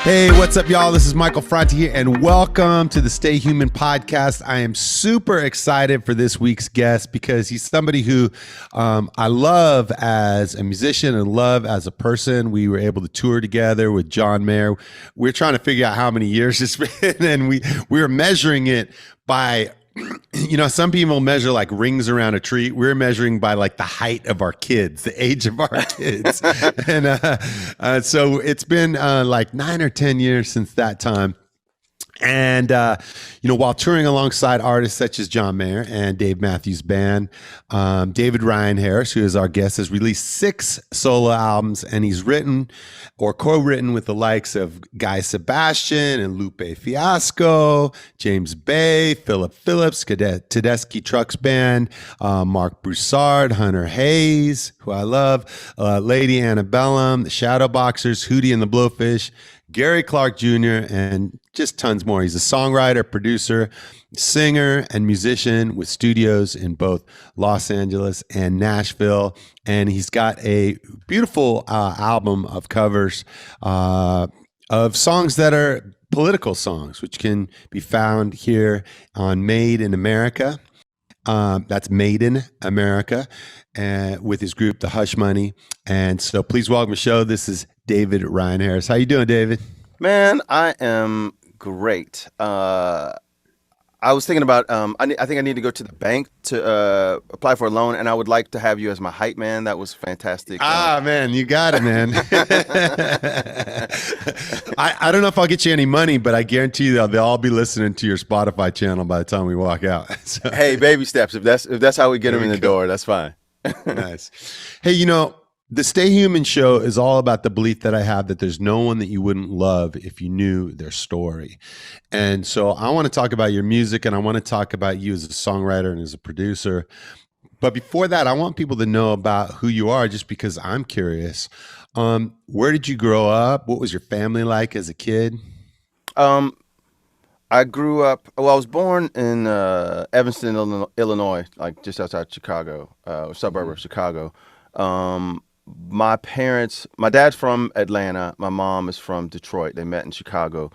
Hey, what's up, y'all? This is Michael Franti here, and welcome to the Stay Human podcast. I am super excited for this week's guest because he's somebody who I love as a musician and love as a person. We were able to tour together with John Mayer. We're trying to figure out how many years it's been, and we were measuring it by, you know, some people measure like rings around a tree. We're measuring by like the height of our kids, the age of our kids. And so it's been like 9 or 10 years since that time. And, you know, while touring alongside artists such as John Mayer and Dave Matthews Band, David Ryan Harris, who is our guest, has released 6 solo albums, and he's written or co-written with the likes of Sebastian and Lupe Fiasco, James Bay, Phillip Phillips, Tedeschi Trucks Band, Marc Broussard, Hunter Hayes, who I love, Lady Antebellum, the Shadowboxers, Hootie and the Blowfish, Gary Clark Jr., and just tons more. He's a songwriter, producer, singer, and musician with studios in both Los Angeles and Nashville. And he's got a beautiful album of covers of songs that are political songs, which can be found here on Made in America. That's Made in America, with his group, The Hush Money. And so please welcome to the show. This is David Ryan Harris. How you doing, David? Man, I am great. I was thinking about, I think I need to go to the bank to apply for a loan, and I would like to have you as my hype man. That was fantastic. Man, you got it, man. I don't know if I'll get you any money, but I guarantee you they'll all be listening to your Spotify channel by the time we walk out. So, hey, baby steps. If that's how we get them in the door, that's fine. Nice. Hey, you know, the Stay Human show is all about the belief that I have that there's no one that you wouldn't love if you knew their story. And so I want to talk about your music, and I want to talk about you as a songwriter and as a producer. But before that, I want people to know about who you are, just because I'm curious. Where did you grow up? What was your family like as a kid? I grew up, well, I was born in Evanston, Illinois, like just outside Chicago, a suburb of Chicago. My dad's from Atlanta. My mom is from Detroit. They met in Chicago.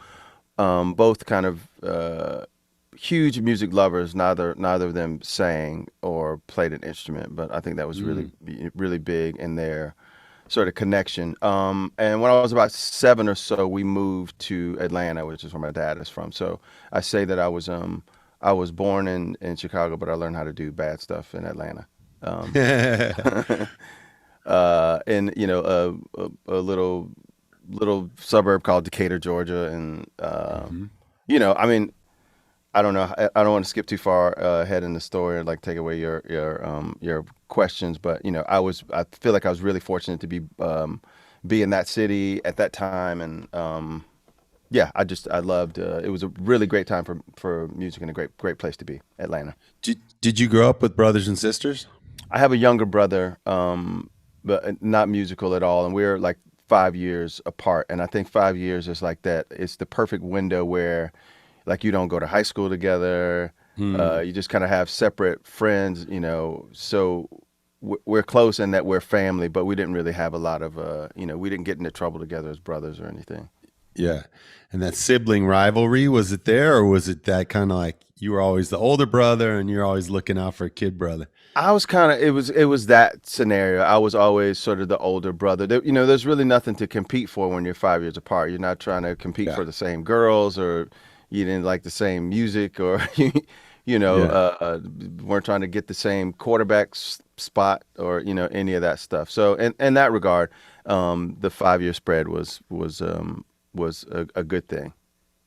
Both kind of huge music lovers. Neither of them sang or played an instrument, but I think that was really big in their sort of connection. And when I was about 7 or so, we moved to Atlanta, which is where my dad is from. So I say that I was born in Chicago, but I learned how to do bad stuff in Atlanta. In a little suburb called Decatur, Georgia, and you know, I mean, I don't know, I don't want to skip too far ahead in the story or like take away your questions, but you know, I feel like I was really fortunate to be in that city at that time, and yeah, I loved. It was a really great time for music and a great place to be, Atlanta. Did you grow up with brothers and sisters? I have a younger brother, but not musical at all, and we're like 5 years apart. And I think 5 years is like that. It's the perfect window where, like, you don't go to high school together. You just kind of have separate friends, you know. So we're close in that we're family, but we didn't really have a lot of, we didn't get into trouble together as brothers or anything. Yeah. And that sibling rivalry, was it there, or was it that kind of like you were always the older brother and you're always looking out for a kid brother? I was kind of, it was that scenario. I was always sort of the older brother. There's really nothing to compete for when you're 5 years apart. You're not trying to compete for the same girls, or you didn't like the same music, or, weren't trying to get the same quarterback spot, or, any of that stuff. So in that regard, the 5-year spread was a good thing.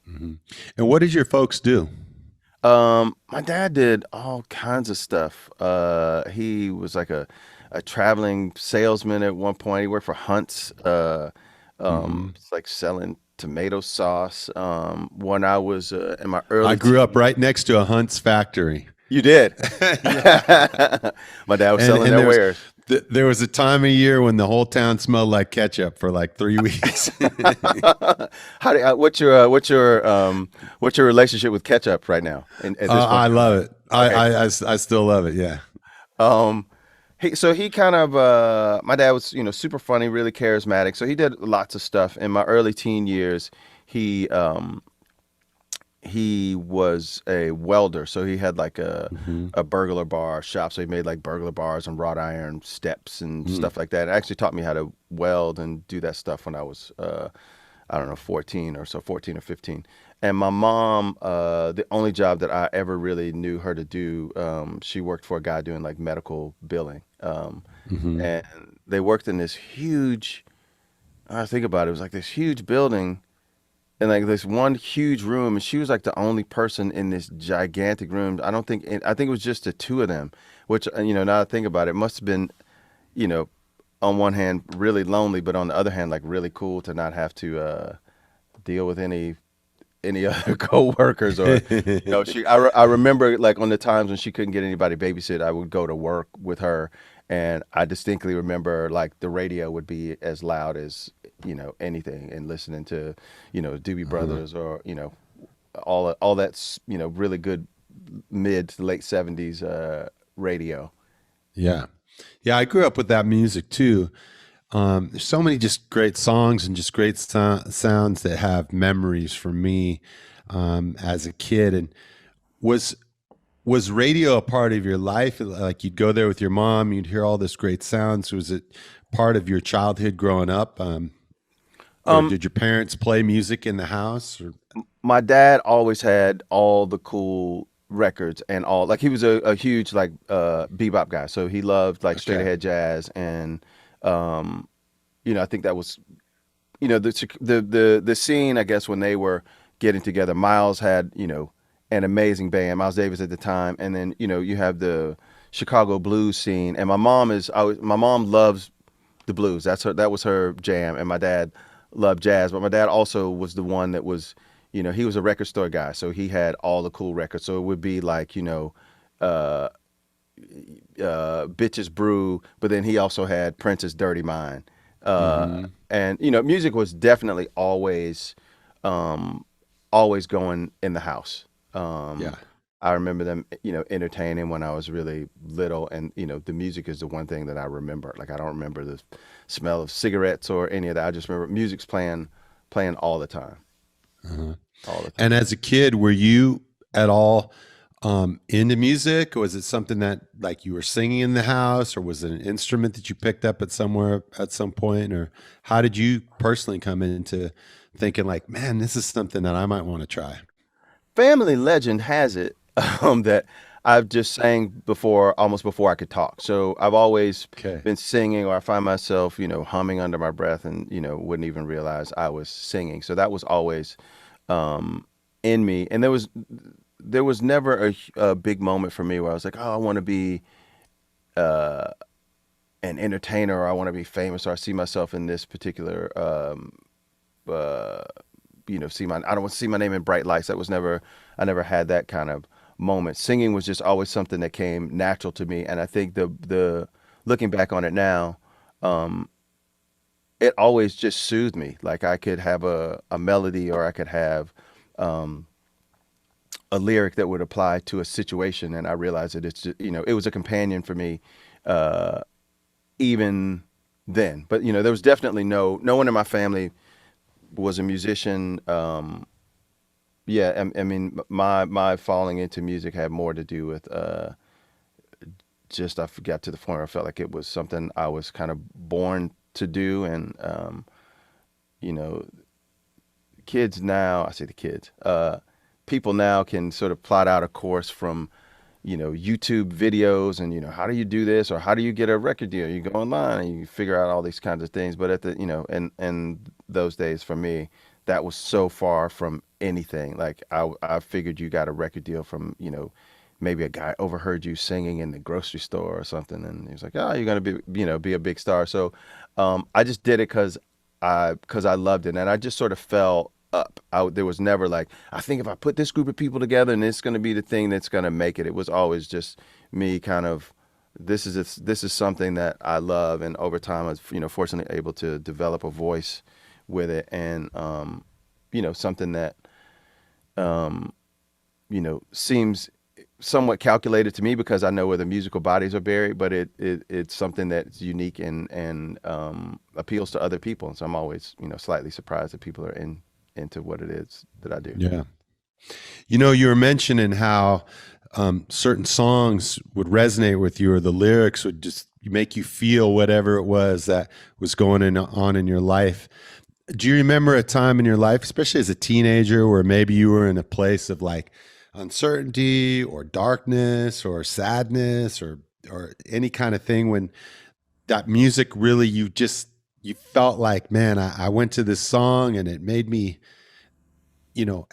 Mm-hmm. And what did your folks do? My dad did all kinds of stuff. He was like a traveling salesman at one point. He worked for Hunt's, it's like selling tomato sauce. When I was in my early I grew up right next to a Hunt's factory. You did? My dad was selling their wares. There was a time of year when the whole town smelled like ketchup for like 3 weeks. What's your relationship with ketchup right now? At this point? I love it. Okay. I still love it. Yeah. He kind of my dad was super funny, really charismatic. So he did lots of stuff in my early teen years. he was a welder, so he had like Hmm. a burglar bar shop. So he made like burglar bars and wrought iron steps and Mm. stuff like that. It actually taught me how to weld and do that stuff when I was I don't know, 14 or so, 14 or 15. And my mom, the only job that I ever really knew her to do, she worked for a guy doing like medical billing. Hmm. And they worked in this huge, I think about it, it was like this huge building and like this one huge room. And she was like the only person in this gigantic room. I think it was just the two of them, which, now I think about it, must have been, you know, on one hand really lonely, but on the other hand, like really cool to not have to deal with any other coworkers or I remember like on the times when she couldn't get anybody to babysit, I would go to work with her, and I distinctly remember like the radio would be as loud as anything, and listening to Doobie Uh-huh. Brothers or all that's really good mid to late 70s radio. Yeah. Yeah, I grew up with that music too. There's so many just great songs and just great sounds that have memories for me as a kid. And was was radio a part of your life? Like you'd go there with your mom, you'd hear all this great sounds. Was it part of your childhood growing up? Or Um, did your parents play music in the house? Or my dad always had all the cool records and all, like he was a huge like bebop guy, so he loved like straight okay, ahead jazz. And um I think that was the scene, I guess, when they were getting together. Miles had an amazing band, Miles Davis at the time, and then you have the Chicago blues scene. And my mom loves the blues. That was her jam. And my dad loved jazz, but my dad also was the one that was, he was a record store guy, so he had all the cool records. So it would be like, uh, Bitches Brew, but then he also had Prince's Dirty Mind. mm-hmm. And music was definitely um, always going in the house. Yeah, I remember them, entertaining when I was really little, and the music is the one thing that I remember. Like I don't remember the smell of cigarettes or any of that. I just remember music's playing all the time, uh-huh. all the And time. as a kid, were you at all into music? Or was it something that like you were singing in the house, or was it an instrument that you picked up at somewhere at some point? Or how did you personally come into thinking like, man, this is something that I might want to try? Family legend has it that I've just sang before, almost before I could talk. So I've always Okay. been singing, or I find myself, humming under my breath, and wouldn't even realize I was singing. So that was always um, in me. And there was never a big moment for me where I was like, oh, I want to be uh, an entertainer, or I want to be famous, or I see myself in this particular uh, I don't want to see my name in bright lights. I never had that kind of moment. Singing was just always something that came natural to me. And I think the looking back on it now, um, it always just soothed me. Like I could have a melody, or I could have um, a lyric that would apply to a situation. And I realized that it's just, it was a companion for me, uh, even then. But, there was definitely no one in my family was a musician. Yeah, I mean, my falling into music had more to do with just I forgot to the point where I felt like it was something I was kind of born to do. And you know, kids now, I say the kids, people now can sort of plot out a course from YouTube videos, and how do you do this, or how do you get a record deal? You go online and you figure out all these kinds of things. But at the and those days for me, that was so far from anything. Like I figured you got a record deal from maybe a guy overheard you singing in the grocery store or something, and he was like, oh, you're gonna be a big star. So I just did it because I loved it, and I just sort of fell up. There was never like, I think if I put this group of people together, and it's going to be the thing that's going to make it. It was always just me kind of, this is something that I love, and over time I was fortunately able to develop a voice with it. And something that um, seems somewhat calculated to me because I know where the musical bodies are buried, but it's something that's unique and appeals to other people. And so I'm always slightly surprised that people are into what it is that I do. Yeah. You know, you were mentioning how certain songs would resonate with you, or the lyrics would just make you feel whatever it was that was on in your life. Do you remember a time in your life, especially as a teenager, where maybe you were in a place of like uncertainty or darkness or sadness or any kind of thing, when that music really, you felt like, man, I went to this song and it made me,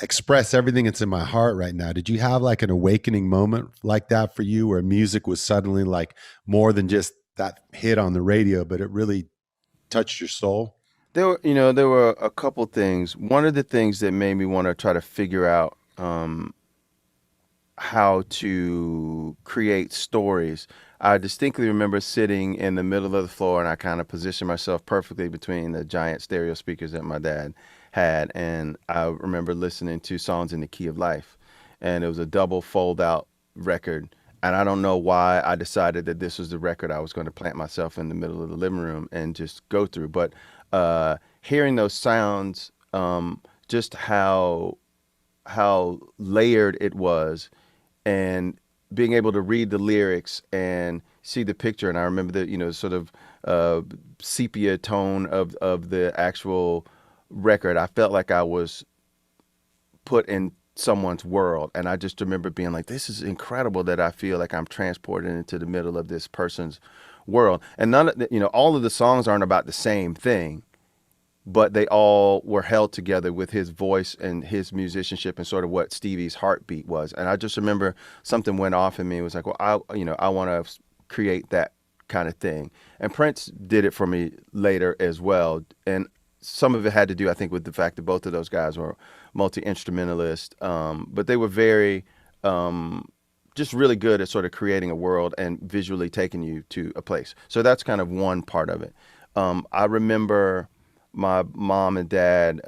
express everything that's in my heart right now? Did you have like an awakening moment like that for you, where music was suddenly like more than just that hit on the radio, but it really touched your soul? There were a couple things. One of the things that made me want to try to figure out how to create stories. I distinctly remember sitting in the middle of the floor, and I kind of positioned myself perfectly between the giant stereo speakers that my dad had, and I remember listening to Songs in the Key of Life, and it was a double fold out record. And I don't know why I decided that this was the record I was going to plant myself in the middle of the living room and just go through. But hearing those sounds, just how layered it was, and being able to read the lyrics and see the picture. And I remember the sort of sepia tone of the actual record. I felt like I was put in someone's world, and I just remember being like, this is incredible that I feel like I'm transported into the middle of this person's world. And all of the songs aren't about the same thing, but they all were held together with his voice and his musicianship and sort of what Stevie's heartbeat was. And I just remember something went off in me. It was like, well, I want to create that kind of thing. And Prince did it for me later as well. And some of it had to do, I think, with the fact that both of those guys were multi-instrumentalists, but they were very, just really good at sort of creating a world and visually taking you to a place. So that's kind of one part of it. I remember my mom and dad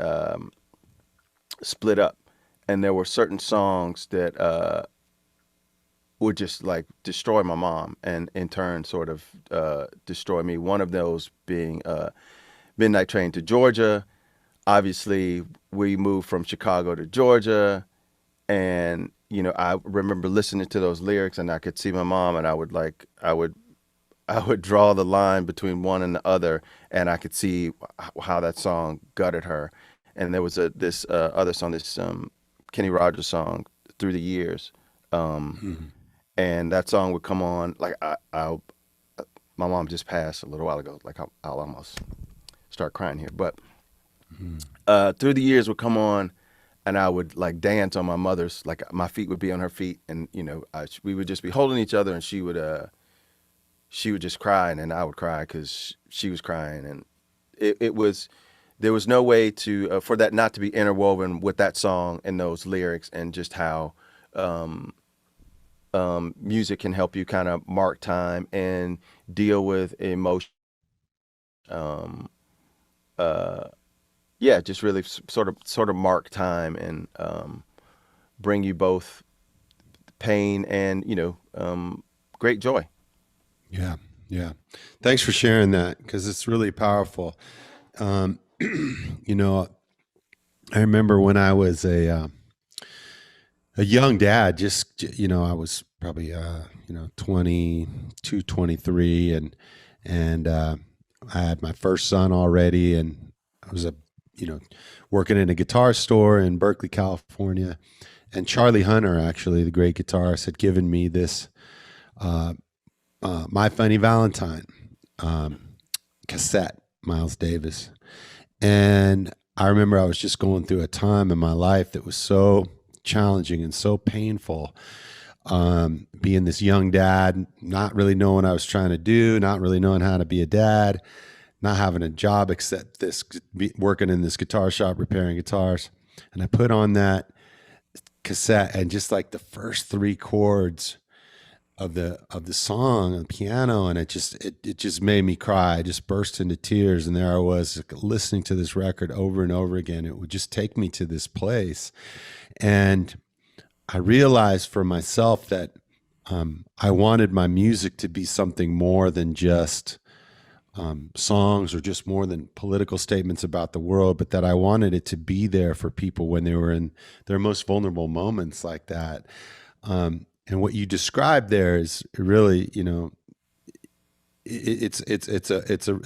split up, and there were certain songs that would just like destroy my mom, and in turn sort of destroy me. One of those being Midnight Train to Georgia. Obviously, we moved from Chicago to Georgia, and I remember listening to those lyrics, and I could see my mom, and I would draw the line between one and the other, and I could see how that song gutted her. And there was this other song, this Kenny Rogers song, Through the Years, and that song would come on. Like my mom just passed a little while ago. Like I'll almost start crying here, but Through the Years would come on, and I would like dance on my mother's, like my feet would be on her feet, and we would just be holding each other, and she would just cry, and I would cry because she was crying, and there was no way to for that not to be interwoven with that song and those lyrics, and just how music can help you kind of mark time and deal with emotion. Yeah, just really sort of mark time and bring you both pain and great joy. Yeah. Yeah. Thanks for sharing that, because it's really powerful. I remember when I was a young dad, I was probably, 22, 23, and I had my first son already, and I was working in a guitar store in Berkeley, California. And Charlie Hunter, actually, the great guitarist, had given me this, My Funny Valentine cassette, Miles Davis. And I remember I was just going through a time in my life that was so challenging and so painful. Being this young dad, not really knowing what I was trying to do, not really knowing how to be a dad, not having a job except working in this guitar shop, repairing guitars. And I put on that cassette, and just like the first three chords of the song on the piano, and it just made me cry. I just burst into tears, and there I was listening to this record over and over again. It would just take me to this place. And I realized for myself that I wanted my music to be something more than just songs or just more than political statements about the world, but that I wanted it to be there for people when they were in their most vulnerable moments like that. And what you described there is really, it's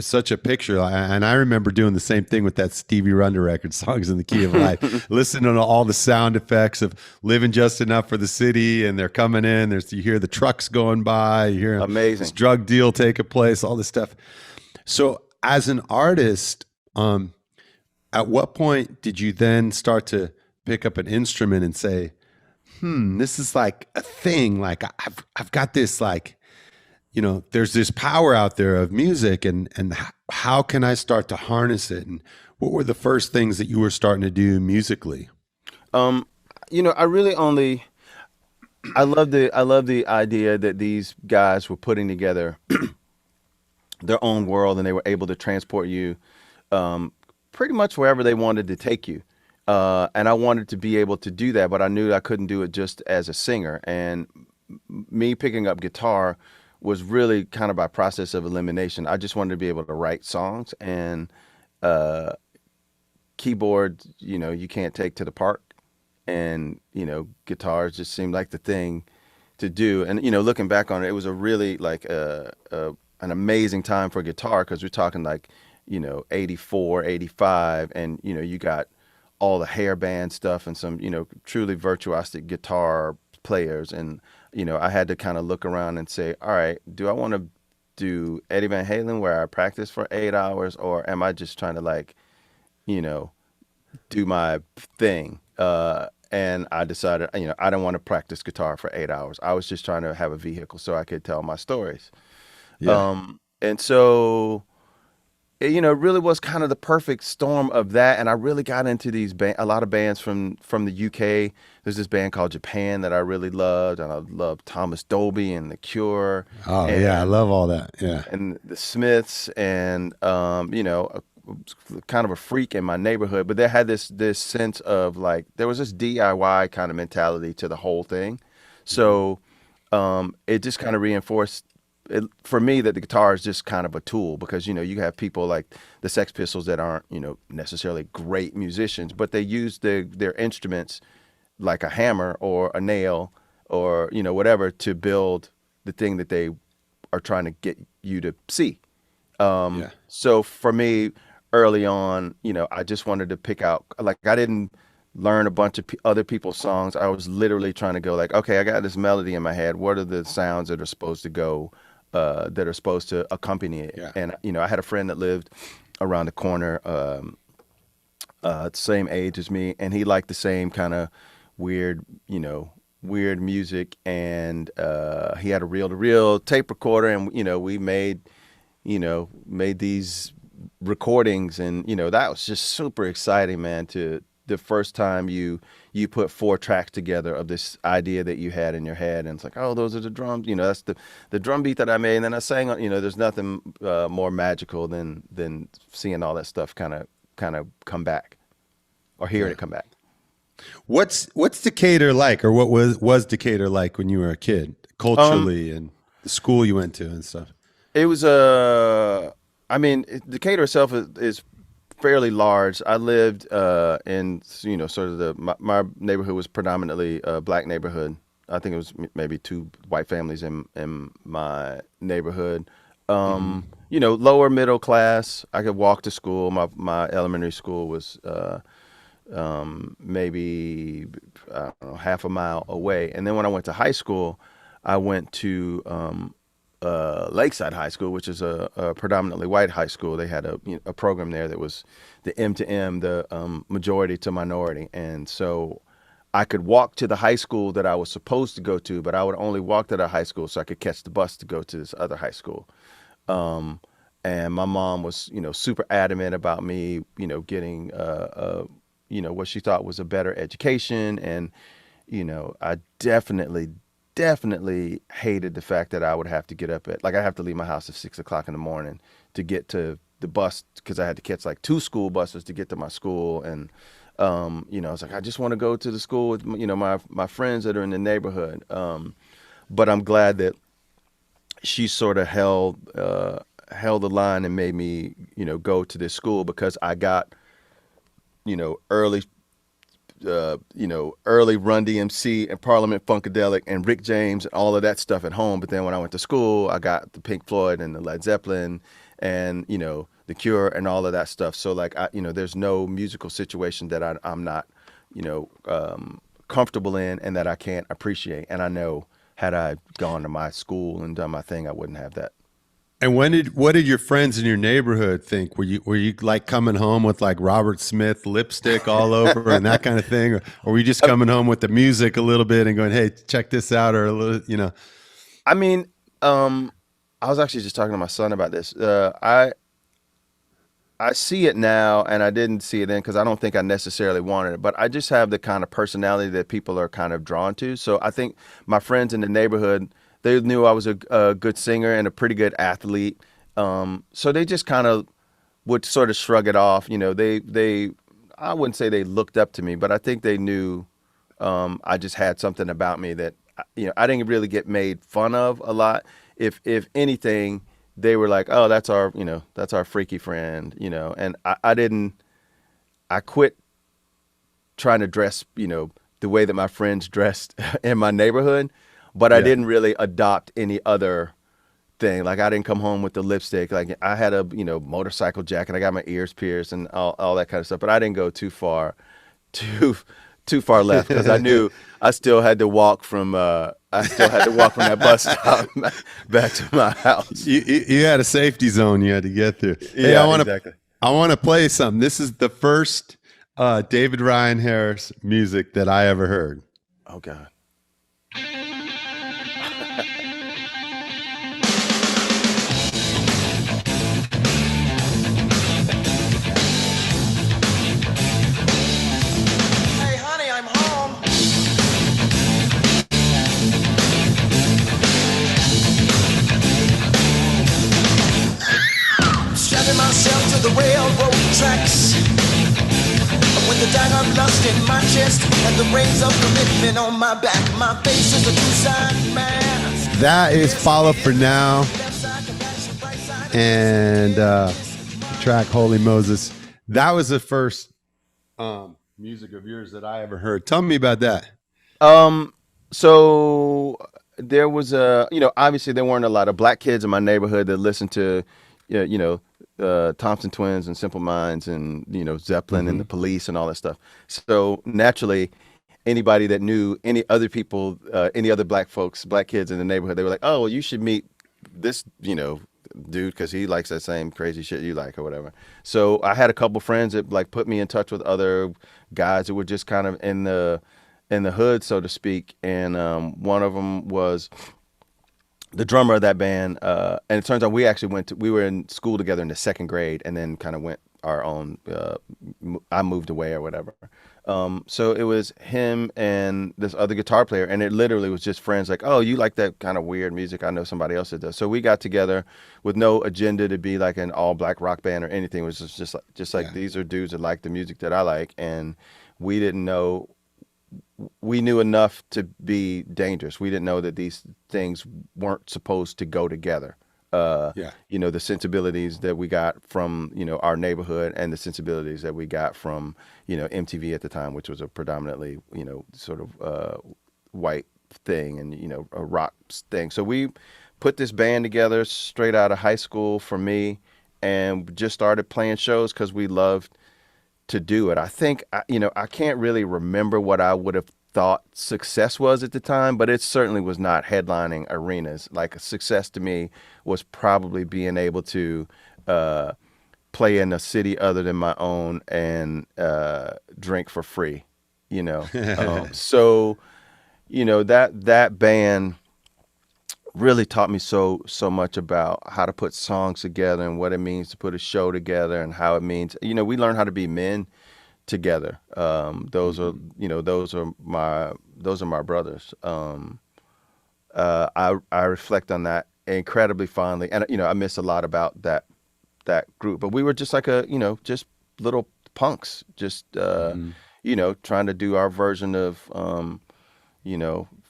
such a picture, and I remember doing the same thing with that Stevie Wonder record, Songs in the Key of Life, listening to all the sound effects of living just enough for the city, and they're coming in, you hear the trucks going by, you hear this drug deal taking place, all this stuff. So as an artist, at what point did you then start to pick up an instrument and say, this is like a thing, like I've got this, like, there's this power out there of music, and how can I start to harness it? And what were the first things that you were starting to do musically? I really only, I love the idea that these guys were putting together their own world, and they were able to transport you pretty much wherever they wanted to take you. And I wanted to be able to do that, but I knew I couldn't do it just as a singer. And me picking up guitar was really kind of by process of elimination. I just wanted to be able to write songs, and keyboard, you can't take to the park, and guitars just seemed like the thing to do. And looking back on it, it was a really like an amazing time for guitar, because we're talking like 84, 85, and you got all the hair band stuff and some truly virtuosic guitar players. And I had to kind of look around and say, all right, do I want to do Eddie Van Halen where I practice for 8 hours, or am I just trying to like do my thing? And I decided, I don't want to practice guitar for 8 hours. I was just trying to have a vehicle so I could tell my stories. Yeah. And so, it really was kind of the perfect storm of that. And I really got into a lot of bands from the UK. There's this band called Japan that I really loved, and I loved Thomas Dolby and The Cure. Oh, yeah, I love all that. Yeah. And the Smiths, and kind of a freak in my neighborhood, but they had this sense of like, there was this DIY kind of mentality to the whole thing. So it just kind of reinforced for me that the guitar is just kind of a tool, because you have people like the Sex Pistols that aren't necessarily great musicians, but they use their instruments like a hammer or a nail or whatever to build the thing that they are trying to get you to see. So for me, early on, I just wanted to pick out, like, I didn't learn a bunch of other people's songs. I was literally trying to go like, okay, I got this melody in my head. What are the sounds that are supposed to go, that are supposed to accompany it? Yeah. And, I had a friend that lived around the corner, the same age as me, and he liked the same kind of weird music. And he had a reel-to-reel tape recorder, and, we made these recordings, and that was just super exciting, man. To the first time you put 4 tracks together of this idea that you had in your head, and it's like, oh, those are the drums, that's the drum beat that I made, and then I sang on. There's nothing more magical than seeing all that stuff kind of come back, or hearing it come back. What's Decatur like, or what was Decatur like when you were a kid, culturally, and the school you went to and stuff? It was Decatur itself is fairly large. I lived in sort of my neighborhood was predominantly a black neighborhood. I think it was maybe 2 white families in my neighborhood. Lower middle class. I could walk to school. My elementary school was maybe, I don't know, half a mile away. And then when I went to high school, I went to Lakeside High School, which is a predominantly white high school. They had a program there that was the M to M, the majority to minority. And so I could walk to the high school that I was supposed to go to, but I would only walk to the high school so I could catch the bus to go to this other high school. And my mom was, super adamant about me, getting, what she thought was a better education. And, I definitely hated the fact that I would have to get up I have to leave my house at 6 o'clock in the morning to get to the bus, because I had to catch like 2 school buses to get to my school. And, I was like, I just want to go to the school with, my friends that are in the neighborhood. But I'm glad that she sort of held held the line and made me, go to this school because I got, early early Run DMC and Parliament Funkadelic and Rick James and all of that stuff at home. But then when I went to school, I got the Pink Floyd and the Led Zeppelin and, the Cure and all of that stuff. So like, there's no musical situation that I'm not, comfortable in and that I can't appreciate. And I know had I gone to my school and done my thing, I wouldn't have that. And what did your friends in your neighborhood think? Were you like coming home with like Robert Smith lipstick all over and that kind of thing, or were you just coming home with the music a little bit and going, "Hey, check this out," or a little, I mean, I was actually just talking to my son about this. I see it now, and I didn't see it then because I don't think I necessarily wanted it. But I just have the kind of personality that people are kind of drawn to. So I think my friends in the neighborhood, they knew I was a good singer and a pretty good athlete. So they just kind of would sort of shrug it off. They I wouldn't say they looked up to me, but I think they knew I just had something about me that, I didn't really get made fun of a lot. If anything, they were like, "Oh, that's our freaky friend," and I quit trying to dress, the way that my friends dressed in my neighborhood, but I didn't really adopt any other thing. Like I didn't come home with the lipstick. Like I had a, motorcycle jacket. I got my ears pierced and all that kind of stuff, but I didn't go too far left because I knew I still had to walk from that bus stop back to my house. You had a safety zone you had to get through. Hey, Yeah, exactly. I want to play something. This is the first David Ryan Harris music that I ever heard. Oh God. Myself to the railroad tracks with the dagger lust in my chest and the rings of commitment on my back. My face is a two-sided man. That is Follow For Now and track Holy Moses. That was the first music of yours that I ever heard. Tell me about that. So there was obviously there weren't a lot of black kids in my neighborhood that listened to Thompson Twins and Simple Minds and Zeppelin and the Police and all that stuff. So naturally, anybody that knew any other people, any other black kids in the neighborhood, they were like, "Oh, well, you should meet this dude because he likes that same crazy shit you like or whatever." So I had a couple friends that like put me in touch with other guys who were just kind of in the hood, so to speak, and one of them was the drummer of that band, and it turns out we were in school together in the second grade, and then kind of went our own. I moved away or whatever. So it was him and this other guitar player, and it literally was just friends. Like, "Oh, you like that kind of weird music? I know somebody else that does." So we got together with no agenda to be like an all black rock band or anything. It was just like these are dudes that like the music that I like, and we didn't know. We knew enough to be dangerous. We didn't know that these things weren't supposed to go together. The sensibilities that we got from, our neighborhood and the sensibilities that we got from, MTV at the time, which was a predominantly, sort of white thing and, a rock thing. So we put this band together straight out of high school for me and just started playing shows because we loved to do it. I think, I can't really remember what I would have thought success was at the time, but it certainly was not headlining arenas. Like success to me was probably being able to play in a city other than my own and drink for free, So, that band really taught me so much about how to put songs together and what it means to put a show together and how it means, we learn how to be men together. Those are my brothers. I reflect on that incredibly fondly, and I miss a lot about that group. But we were just like just little punks, just trying to do our version of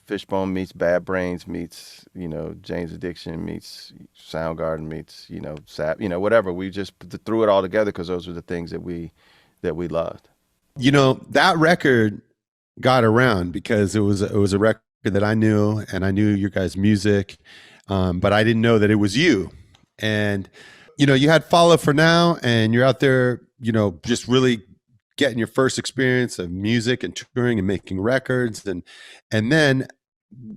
Fishbone meets Bad Brains meets, Jane's Addiction meets Soundgarden meets, Sap, whatever. We just threw it all together because those were the things that we loved. That record got around because it was a record that I knew, and I knew your guys' music, but I didn't know that it was you. And you had Follow For Now, and you're out there, just really getting your first experience of music and touring and making records, and then,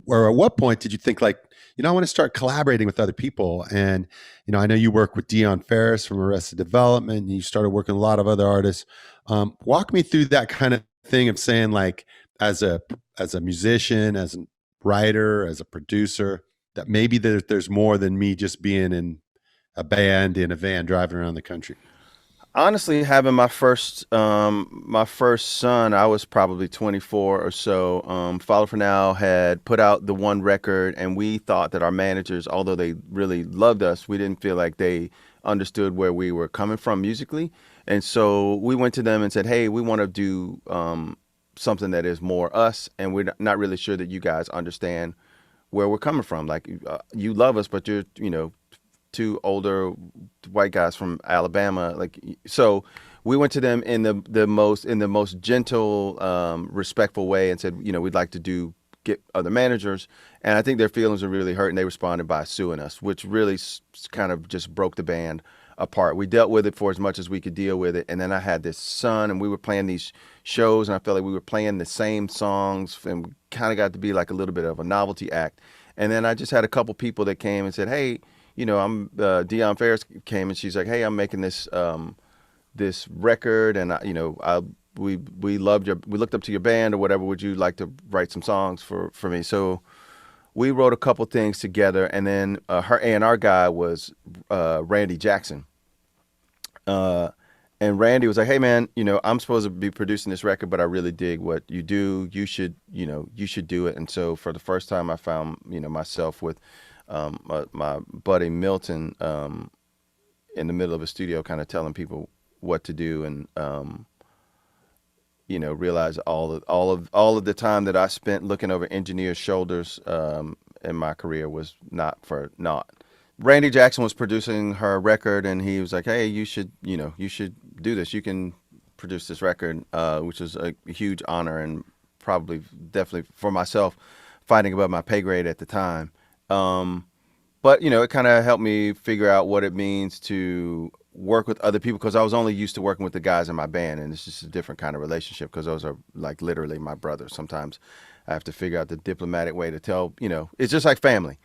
or at what point did you think like, I want to start collaborating with other people? And I know you work with Dion Ferris from Arrested Development, and you started working with a lot of other artists. Walk me through that kind of thing of saying, like, as a musician, as a writer, as a producer, that maybe there's more than me just being in a band in a van driving around the country. Honestly, having my first son, I was probably 24 or so. Follow For Now had put out the one record, and we thought that our managers, although they really loved us, we didn't feel like they understood where we were coming from musically. And so we went to them and said, hey, we want to do something that is more us, and we're not really sure that you guys understand where we're coming from. Like, you love us, but you're, two older white guys from Alabama. Like, so we went to them in the most gentle, respectful way and said, we'd like to get other managers. And I think their feelings were really hurt, and they responded by suing us, which really kind of just broke the band apart. We dealt with it for as much as we could deal with it. And then I had this son, and we were playing these shows, and I felt like we were playing the same songs, and we kind of got to be like a little bit of a novelty act. And then I just had a couple people that came and said, hey, I'm Dion Ferris came, and she's like, hey, I'm making this this record, and we looked up to your band or whatever. Would you like to write some songs for me? So we wrote a couple things together, and then her A&R guy was Randy Jackson. And Randy was like, hey man, I'm supposed to be producing this record, but I really dig what you do. You should do it. And so for the first time, I found, myself with my buddy Milton in the middle of a studio, kind of telling people what to do, and realize all of the time that I spent looking over engineers' shoulders in my career was not for naught. Randy Jackson was producing her record, and he was like, hey, you should do this. You can produce this record, which was a huge honor, and definitely for myself, fighting above my pay grade at the time. But it kind of helped me figure out what it means to work with other people, because I was only used to working with the guys in my band, and it's just a different kind of relationship, because those are like literally my brothers. Sometimes I have to figure out the diplomatic way to tell, it's just like family.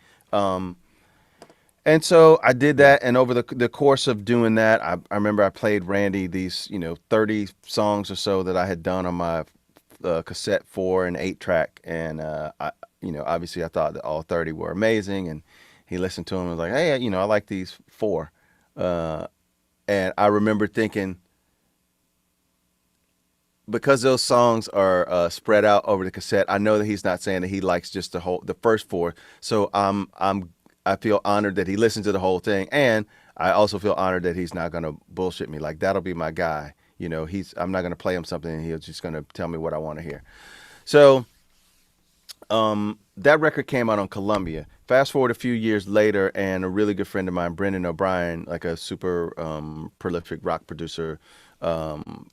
And so I did that, and over the course of doing that, I remember I played Randy these, 30 songs or so that I had done on my cassette 4 and 8 track, and obviously I thought that all 30 were amazing, and he listened to them and was like, hey, I like these 4. And I remember thinking, because those songs are spread out over the cassette, I know that he's not saying that he likes just the first 4. So I feel honored that he listened to the whole thing, and I also feel honored that he's not gonna bullshit me. Like, that'll be my guy. I'm not gonna play him something, and he's just gonna tell me what I want to hear. So that record came out on Columbia. Fast forward a few years later, and a really good friend of mine, Brendan O'Brien, like a super prolific rock producer,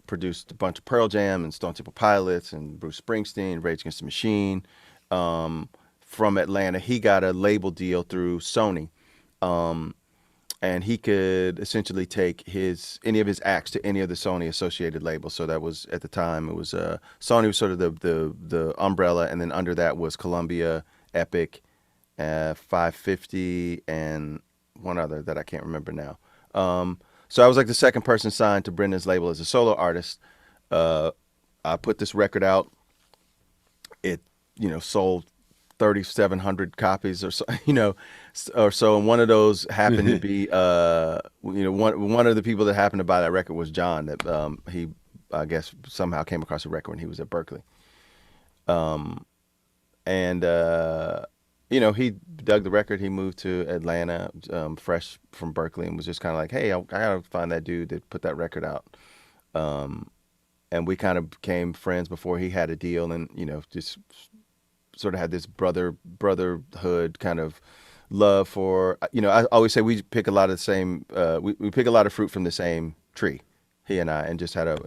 produced a bunch of Pearl Jam and Stone Temple Pilots and Bruce Springsteen, Rage Against the Machine. From Atlanta, he got a label deal through Sony, and he could essentially take any of his acts to any of the Sony associated labels. So that was, at the time, it was Sony was sort of the umbrella, and then under that was Columbia, Epic, 550, and one other that I can't remember now. So I was like the second person signed to Brendan's label as a solo artist. I put this record out. It sold 3,700 copies or so, or so. And one of those happened to be, one of the people that happened to buy that record was John. That he, I guess, somehow came across the record when he was at Berkeley. He dug the record. He moved to Atlanta, fresh from Berkeley, and was just kind of like, hey, I gotta find that dude that put that record out. And we kind of became friends before he had a deal, and just sort of had this brotherhood kind of love for, I always say we pick a lot of the same, we pick a lot of fruit from the same tree, he and I, and just had a,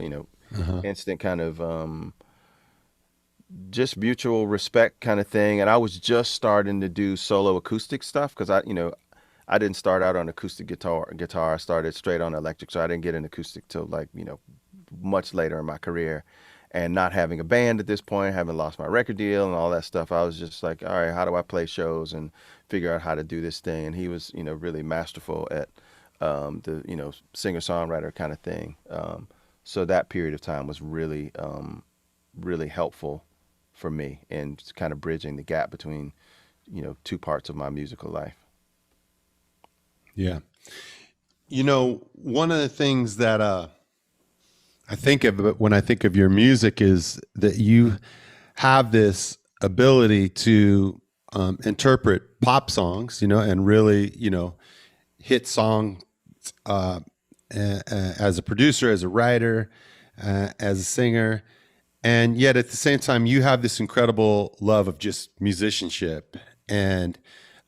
instant kind of, just mutual respect kind of thing. And I was just starting to do solo acoustic stuff because I didn't start out on acoustic guitar. I started straight on electric, so I didn't get an acoustic till much later in my career. And not having a band at this point, having lost my record deal and all that stuff, I was just like, all right, how do I play shows and figure out how to do this thing? And he was, really masterful at the, singer-songwriter kind of thing. So that period of time was really, really helpful for me in kind of bridging the gap between, two parts of my musical life. Yeah. One of the things that I think of when I think of your music is that you have this ability to interpret pop songs, and really, hit songs as a producer, as a writer, as a singer. And yet at the same time, you have this incredible love of just musicianship. And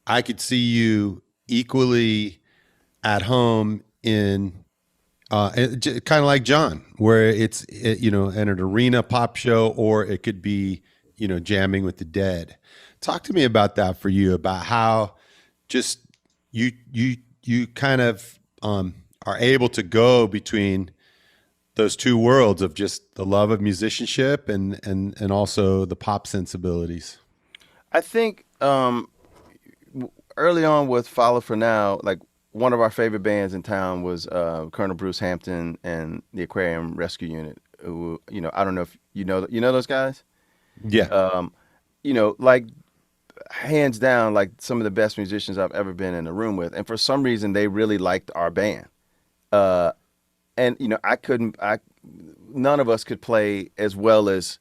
I could see you equally at home in kind of like John, where it's an arena pop show, or it could be jamming with the Dead. Talk to me about that for you, about how just you kind of are able to go between those two worlds of just the love of musicianship and also the pop sensibilities. I think early on with Follow for Now, like one of our favorite bands in town was Colonel Bruce Hampton and the Aquarium Rescue Unit. Who, I don't know if you know those guys. Yeah. Like hands down, like some of the best musicians I've ever been in a room with. And for some reason, they really liked our band. And none of us could play as well as,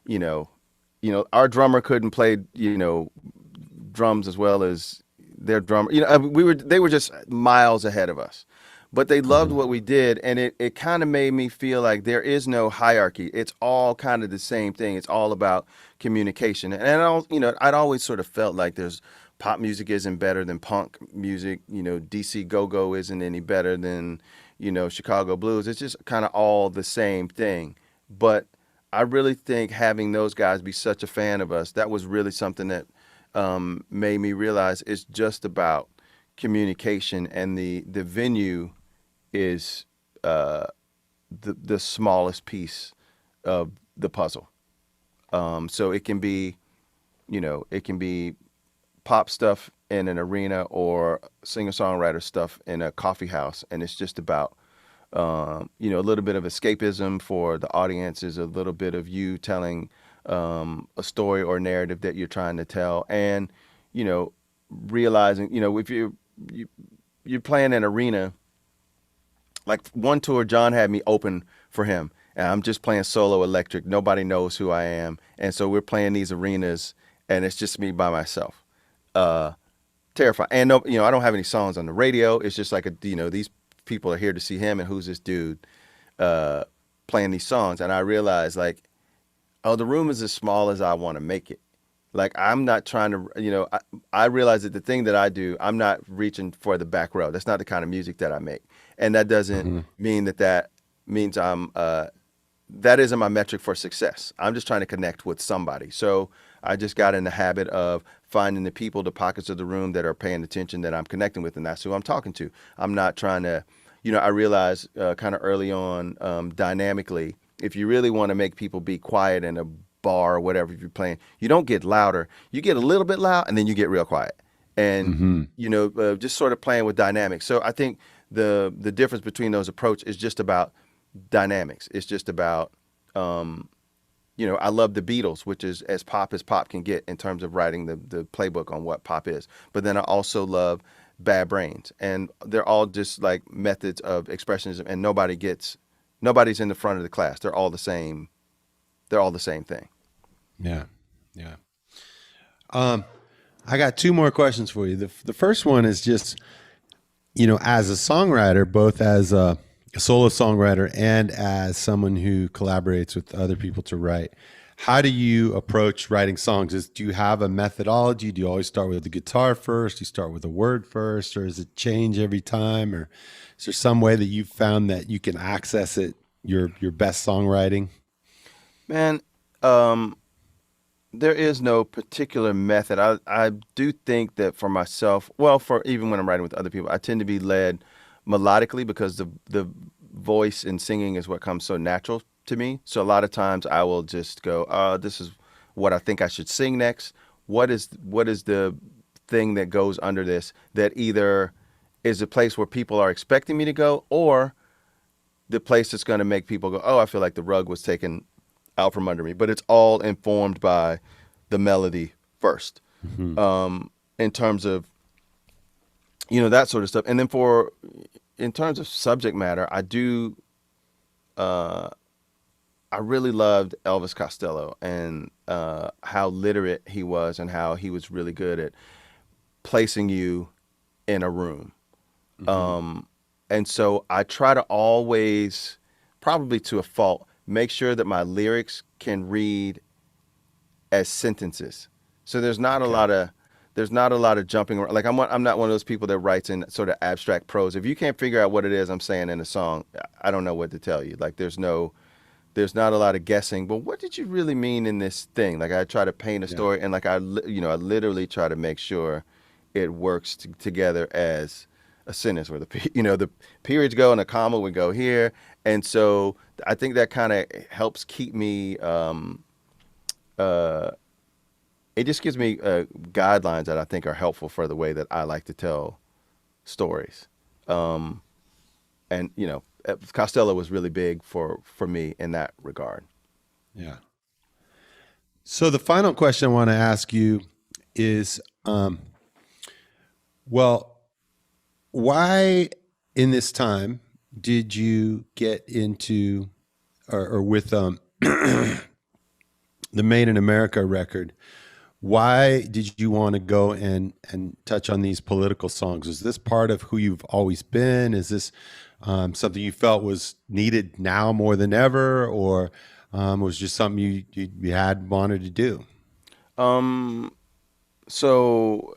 our drummer couldn't play, drums as well as their drummer. They were just miles ahead of us, but they loved what we did. And it kind of made me feel like there is no hierarchy. It's all kind of the same thing. It's all about communication. And I'd always sort of felt like there's pop music isn't better than punk music. DC go-go isn't any better than, Chicago blues. It's just kind of all the same thing. But I really think having those guys be such a fan of us, that was really something that made me realize it's just about communication, and the venue is the smallest piece of the puzzle. So it can be, pop stuff in an arena or singer-songwriter stuff in a coffee house, and it's just about a little bit of escapism for the audience, is a little bit of you telling a story or narrative that you're trying to tell, and realizing if you're playing an arena, like one tour John had me open for him, and I'm just playing solo electric, nobody knows who I am, and so we're playing these arenas and it's just me by myself. Terrifying. And no, I don't have any songs on the radio. It's just like these people are here to see him, and who's this dude playing these songs? And I realized, like, oh, the room is as small as I want to make it. Like, I'm not trying to, I realize that the thing that I do, I'm not reaching for the back row. That's not the kind of music that I make. And that doesn't mean that means that isn't my metric for success. I'm just trying to connect with somebody. So I just got in the habit of finding the people, the pockets of the room that are paying attention, that I'm connecting with, and that's who I'm talking to. I'm not trying to, I realized kind of early on, dynamically, if you really want to make people be quiet in a bar or whatever, if you're playing, you don't get louder. You get a little bit loud, and then you get real quiet. And, just sort of playing with dynamics. So I think the difference between those approaches is just about dynamics. It's just about, I love the Beatles, which is as pop can get in terms of writing the playbook on what pop is. But then I also love Bad Brains, and they're all just like methods of expressionism, and nobody's in the front of the class. They're all the same. They're all the same thing. Yeah. Yeah. I got two more questions for you. The first one is just, as a songwriter, both as a solo songwriter and as someone who collaborates with other people to write, how do you approach writing songs? Do you have a methodology? Do you always start with the guitar first? Do you start with a word first, or does it change every time? Or is there some way that you've found that you can access it, your best songwriting? Man, there is no particular method. I do think that for myself, well, for even when I'm writing with other people, I tend to be led melodically because the voice and singing is what comes so natural to me. So a lot of times I will just go, this is what I think I should sing next. What is the thing that goes under this that either is a place where people are expecting me to go, or the place that's going to make people go, oh, I feel like the rug was taken out from under me. But it's all informed by the melody first, in terms of, that sort of stuff. And then in terms of subject matter, I really loved Elvis Costello and how literate he was and how he was really good at placing you in a room. And so I try to always, probably to a fault, make sure that my lyrics can read as sentences. So there's not a lot of jumping around. Like I'm not one of those people that writes in sort of abstract prose. If you can't figure out what it is I'm saying in a song, I don't know what to tell you. Like there's not a lot of guessing. But what did you really mean in this thing? Like I try to paint a story, and like I literally try to make sure it works together as a sentence where the periods go and a comma would go here. And so I think that kind of helps keep me, it just gives me guidelines that I think are helpful for the way that I like to tell stories. And, Costello was really big for me in that regard. Yeah. So the final question I want to ask you is, why in this time did you get into or with the Made in America record? Why did you want to go and touch on these political songs? Is this part of who you've always been? Is this something you felt was needed now more than ever, or was just something you had wanted to do? So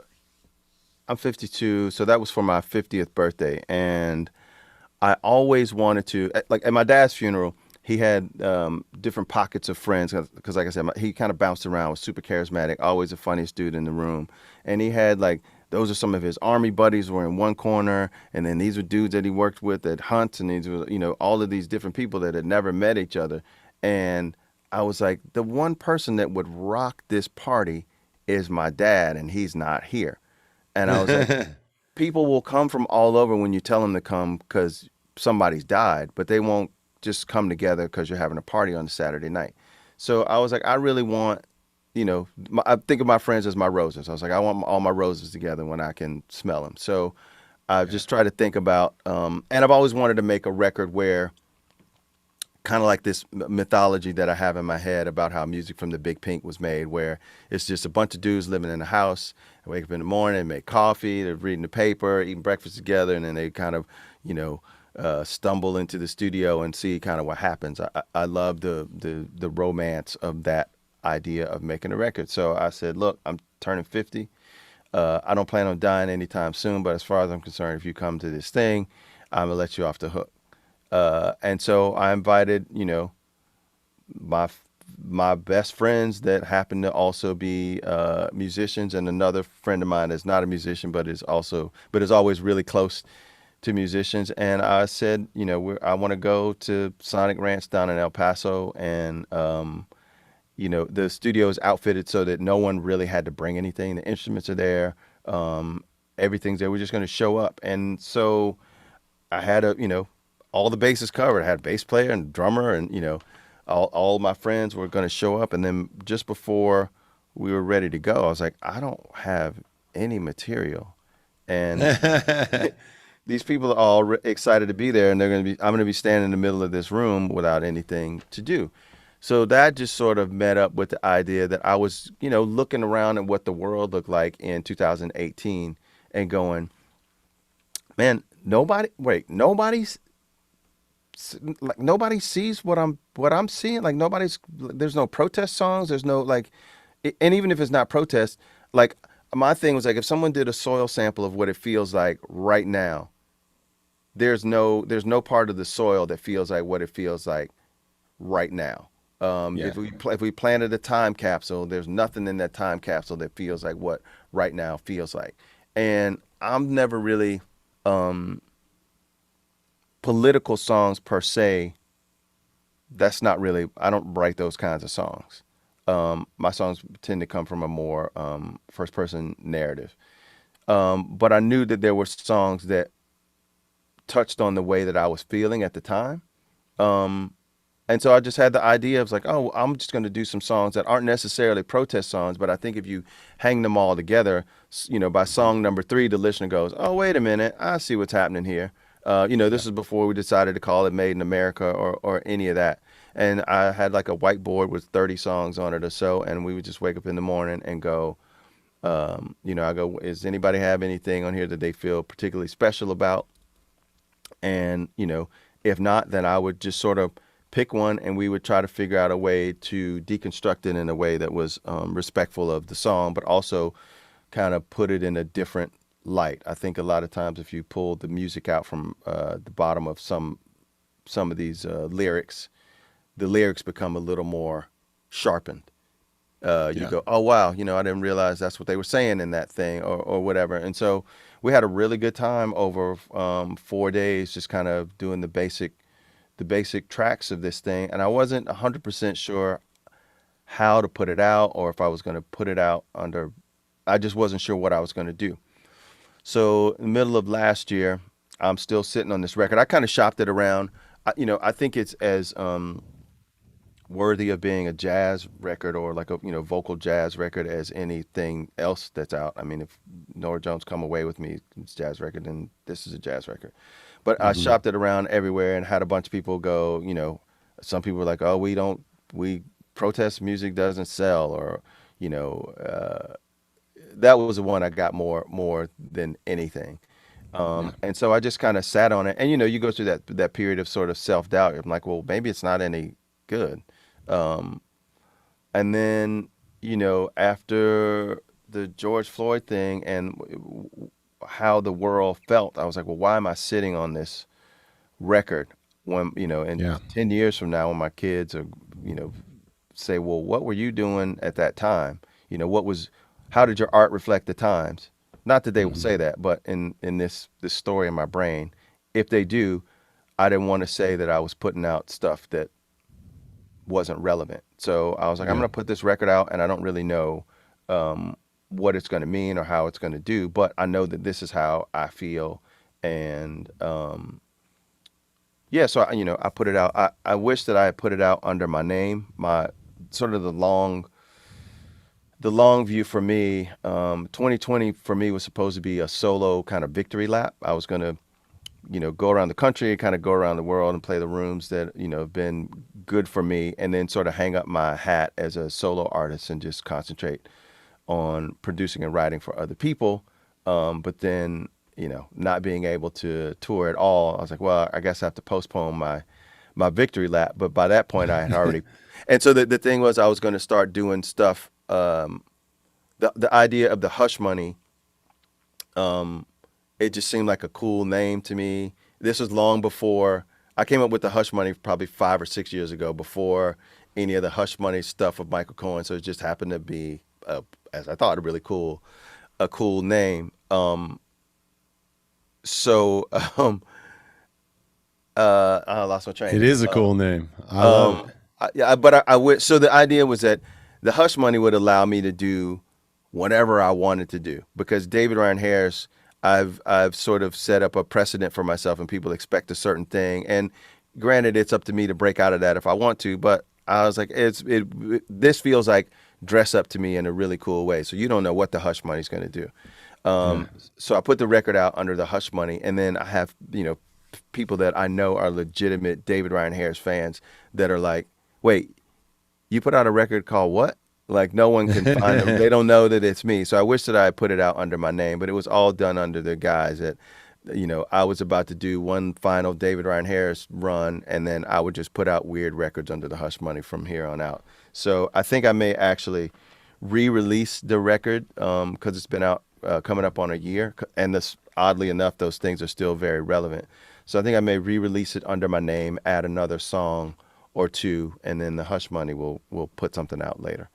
I'm 52, so that was for my 50th birthday, and I always wanted to, like at my dad's funeral, he had different pockets of friends because, like I said, he kind of bounced around, was super charismatic, always the funniest dude in the room. And he had those are some of his army buddies were in one corner, and then these were dudes that he worked with at Hunt, and these were, all of these different people that had never met each other. And I was like, the one person that would rock this party is my dad, and he's not here. And I was like, people will come from all over when you tell them to come because somebody's died, but they won't just come together because you're having a party on a Saturday night. So I was like, I really want, I think of my friends as my roses. I was like, I want all my roses together when I can smell them. So I've just tried to think about, and I've always wanted to make a record where kind of like this mythology that I have in my head about how music from the Big Pink was made, where it's just a bunch of dudes living in a house, they wake up in the morning, make coffee, they're reading the paper, eating breakfast together, and then they kind of, stumble into the studio and see kind of what happens. I love the romance of that idea of making a record. So I said, look, I'm turning 50. I don't plan on dying anytime soon, but as far as I'm concerned, if you come to this thing, I'm gonna let you off the hook. And so I invited, my best friends that happen to also be musicians, and another friend of mine is not a musician, but is always really close to musicians. And I said, I want to go to Sonic Ranch down in El Paso, and the studio is outfitted so that no one really had to bring anything. The instruments are there, everything's there. We're just going to show up. And so I had all the bases covered. I had a bass player and a drummer, and all my friends were going to show up. And then just before we were ready to go, I was like, I don't have any material, and these people are all excited to be there, and I'm going to be standing in the middle of this room without anything to do. So that just sort of met up with the idea that I was, looking around at what the world looked like in 2018 and going, man, nobody's like nobody sees what I'm seeing. Like there's no protest songs. There's no like, and even if it's not protest, like my thing was like if someone did a soil sample of what it feels like right now, there's no part of the soil that feels like what it feels like right now. If we planted a time capsule, there's nothing in that time capsule that feels like what right now feels like. And I'm never really political songs per se. That's not really. I don't write those kinds of songs. My songs tend to come from a more first person narrative. But I knew that there were songs that touched on the way that I was feeling at the time. And so I just had the idea of like, oh, I'm just going to do some songs that aren't necessarily protest songs, but I think if you hang them all together, by song number 3, the listener goes, oh, wait a minute, I see what's happening here. This is before we decided to call it Made in America or any of that. And I had like a whiteboard with 30 songs on it or so, and we would just wake up in the morning and go, I go, does anybody have anything on here that they feel particularly special about? And, if not, then I would just sort of pick one and we would try to figure out a way to deconstruct it in a way that was respectful of the song, but also kind of put it in a different light. I think a lot of times if you pull the music out from the bottom of some of these lyrics, the lyrics become a little more sharpened. You go, oh, wow, I didn't realize that's what they were saying in that thing or whatever. And so we had a really good time over 4 days just kind of doing the basic tracks of this thing. And I wasn't 100% sure how to put it out or if I was going to put it out I just wasn't sure what I was going to do. So in the middle of last year, I'm still sitting on this record. I kind of shopped it around. I think it's as worthy of being a jazz record or like a vocal jazz record as anything else that's out. I mean, if Norah Jones Come Away With Me, it's a jazz record, then this is a jazz record. But I shopped it around everywhere and had a bunch of people go, some people were like, oh, we protest music doesn't sell, or, that was the one I got more than anything. And so I just kind of sat on it. And, you go through that period of sort of self-doubt. I'm like, well, maybe it's not any good. And then, after the George Floyd thing and how the world felt, I was like, well, why am I sitting on this record when, 10 years from now when my kids are, say, well, what were you doing at that time? How did your art reflect the times? Not that they will say that, but in this story in my brain, if they do, I didn't want to say that I was putting out stuff that wasn't relevant. So I was like, I'm going to put this record out and I don't really know what it's going to mean or how it's going to do, but I know that this is how I feel. And so I put it out. I wish that I had put it out under my name. My sort of the long view for me, 2020 for me was supposed to be a solo kind of victory lap. I was going to go around the country, kind of go around the world and play the rooms that, have been good for me, and then sort of hang up my hat as a solo artist and just concentrate on producing and writing for other people. But then, not being able to tour at all, I was like, well, I guess I have to postpone my victory lap. But by that point I had already, and so the thing was I was going to start doing stuff. The idea of the Hush Money, it just seemed like a cool name to me. This was long before I came up with the Hush Money, probably 5 or 6 years ago, before any of the Hush Money stuff of Michael Cohen. So it just happened to be, as I thought, a cool name. I lost my train. It is a cool name. I love it. But I would. So the idea was that the Hush Money would allow me to do whatever I wanted to do, because David Ryan Harris, I've sort of set up a precedent for myself, and people expect a certain thing. And granted, it's up to me to break out of that if I want to. But I was like, this feels like dress up to me in a really cool way. So you don't know what the Hush Money's going to do. So I put the record out under the Hush Money, and then I have people that I know are legitimate David Ryan Harris fans that are like, wait, you put out a record called what? Like, no one can find them. They don't know that it's me. So I wish that I had put it out under my name, but it was all done under the guise that I was about to do one final David Ryan Harris run, and then I would just put out weird records under the hush money from here on out. So I think I may actually re-release the record because it's been out coming up on a year, and oddly enough, those things are still very relevant. So I think I may re-release it under my name, add another song or two, and then the hush money will put something out later.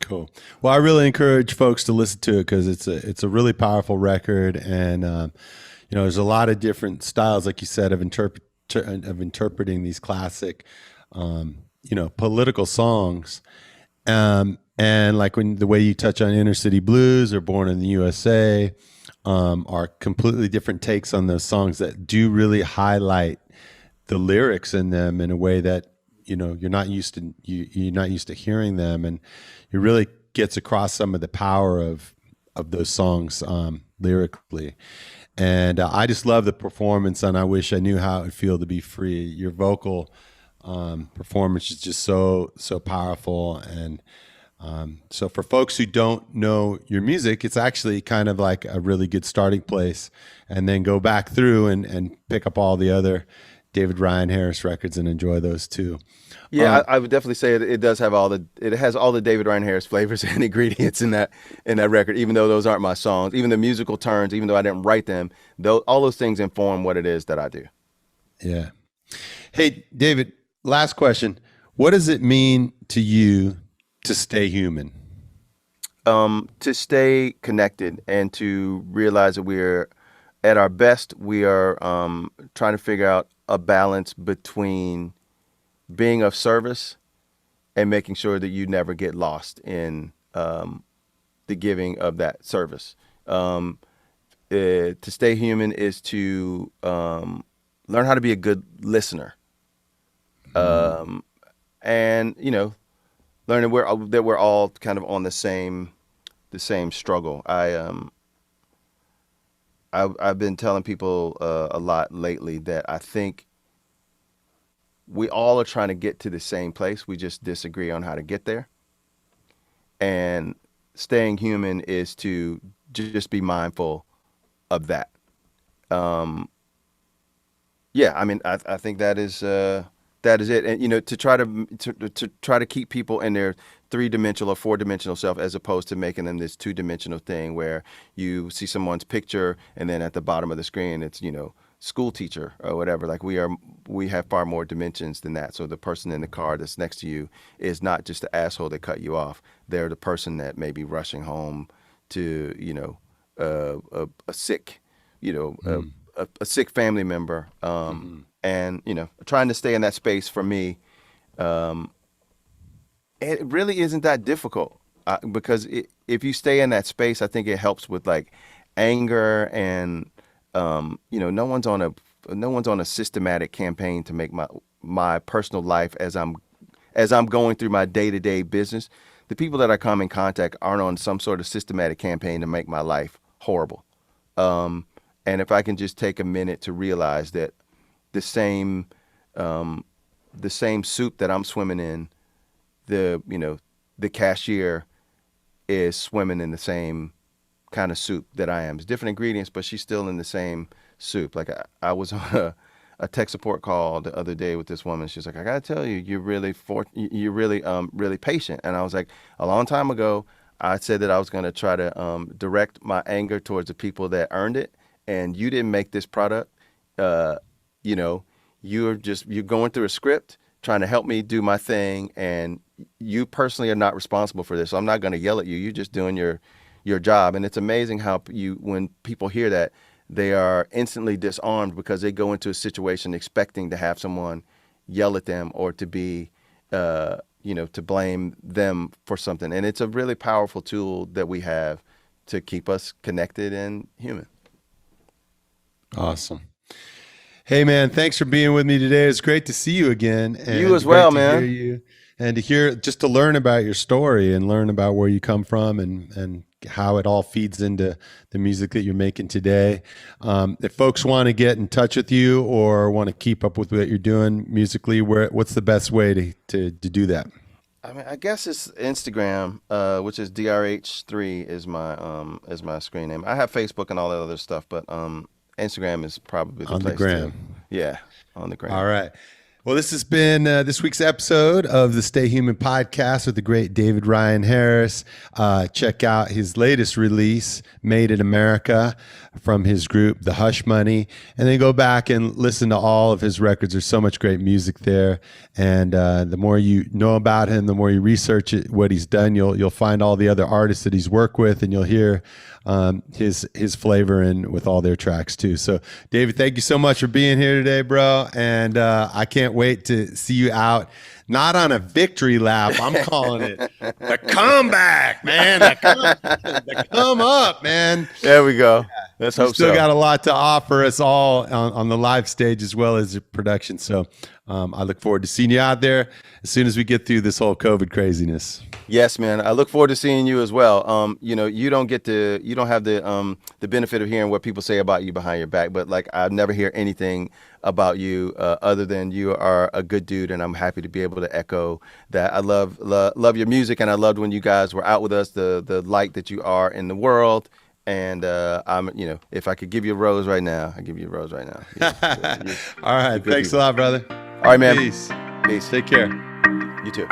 Cool. Well, I really encourage folks to listen to it because it's a really powerful record, and there's a lot of different styles, like you said, of interpreting these classic, political songs, and like when the way you touch on Inner City Blues or Born in the USA, are completely different takes on those songs that do really highlight the lyrics in them in a way that you're not used to hearing them, and it really gets across some of the power of those songs lyrically. And I just love the performance, and I wish I knew how it would feel to be free. Your vocal performance is just so powerful, and so for folks who don't know your music, it's actually kind of like a really good starting place, and then go back through and pick up all the other David Ryan Harris records and enjoy those too. Yeah, I would definitely say it does have it has all the David Ryan Harris flavors and ingredients in that record, even though those aren't my songs. Even the musical turns, even though I didn't write them, all those things inform what it is that I do. Yeah. Hey, David, last question. What does it mean to you to stay human? To stay connected and to realize that we're at our best. We are trying to figure out a balance between being of service and making sure that you never get lost in the giving of that service. To stay human is to learn how to be a good listener, and learn that we're all kind of on the same struggle. I've been telling people a lot lately that I think we all are trying to get to the same place. We just disagree on how to get there. And staying human is to just be mindful of that. I think that is it. And to try to keep people in their 3-dimensional or 4-dimensional self, as opposed to making them this 2-dimensional thing where you see someone's picture and then at the bottom of the screen it's school teacher or whatever. Like we have far more dimensions than that. So the person in the car that's next to you is not just the asshole that cut you off. They're the person that may be rushing home to a sick a sick family member, and trying to stay in that space for me. It really isn't that difficult because if you stay in that space, I think it helps with like anger and no one's on a systematic campaign to make my personal life as I'm going through my day-to-day business. The people that I come in contact aren't on some sort of systematic campaign to make my life horrible. And if I can just take a minute to realize that the same soup that I'm swimming in, the cashier is swimming in the same kind of soup that I am. It's different ingredients, but she's still in the same soup. Like I was on a tech support call the other day with this woman. She's like, I gotta tell you, you're really really patient. And I was like, a long time ago, I said that I was gonna try to direct my anger towards the people that earned it, and you didn't make this product. You're going through a script, trying to help me do my thing, and you personally are not responsible for this. So I'm not gonna yell at you. You're just doing your job. And it's amazing how when people hear that, they are instantly disarmed because they go into a situation expecting to have someone yell at them or to be, to blame them for something. And it's a really powerful tool that we have to keep us connected and human. Awesome. Hey man, thanks for being with me today. It's great to see you again. And you as well, man. Hear you and to learn about your story and learn about where you come from and how it all feeds into the music that you're making today. If folks want to get in touch with you or want to keep up with what you're doing musically, what's the best way to do that? I mean, I guess it's Instagram, which is DRH3 is my screen name. I have Facebook and all that other stuff, but Instagram is probably the On the place gram. to, yeah, on the gram. All right. Well, this has been this week's episode of the Stay Human podcast with the great David Ryan Harris. Check out his latest release, Made in America, from his group, The Hush Money. And then go back and listen to all of his records. There's so much great music there. And the more you know about him, the more you research it, what he's done, you'll find all the other artists that he's worked with, and you'll hear his flavor in with all their tracks too. So David, thank you so much for being here today, bro. And I can't wait to see you out, not on a victory lap. I'm calling it the comeback, man. The come up, man. There we go. Let's hope Still so. got a lot to offer us all on the live stage as well as the production. So I look forward to seeing you out there as soon as we get through this whole COVID craziness. Yes, man. I look forward to seeing you as well. You don't have the benefit of hearing what people say about you behind your back, but like I never hear anything about you other than you are a good dude, and I'm happy to be able to echo that. I love your music, and I loved when you guys were out with us, the light that you are in the world. And if I could give you a rose right now, I'd give you a rose right now. All right. Thanks a lot, brother. All right, man. Peace. Peace. Take care. You too.